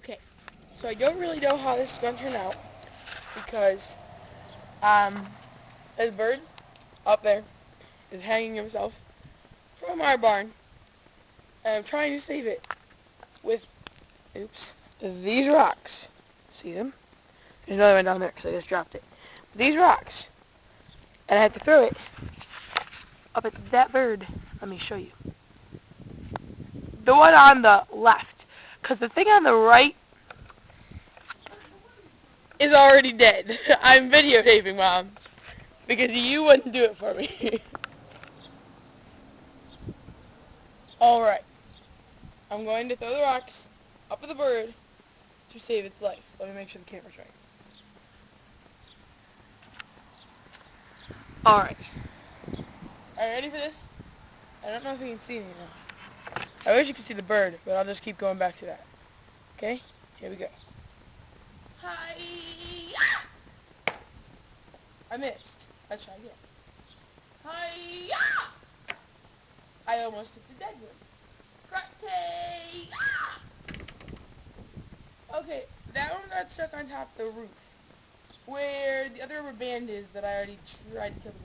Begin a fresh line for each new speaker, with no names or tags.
Okay, so I don't really know how this is going to turn out because this bird up there is hanging himself from our barn, and I'm trying to save it with, these rocks. See them? There's another one down there because I just dropped it. These rocks, and I had to throw it up at that bird. Let me show you. The one on the left, because the thing on the right is already dead. I'm videotaping, Mom, because you wouldn't do it for me. Alright, I'm going to throw the rocks up at the bird to save its life. Let me make sure the camera's right. Alright. Are you ready for this? I don't know if you can see me now. I wish you could see the bird, but I'll just keep going back to that. Okay? Here we go. Hi-ya! I missed. Let's try again. Hi-ya! I almost hit the dead one. Karate! Okay, that one got stuck on top of the roof, where the other rubber band is that I already tried to kill the bird.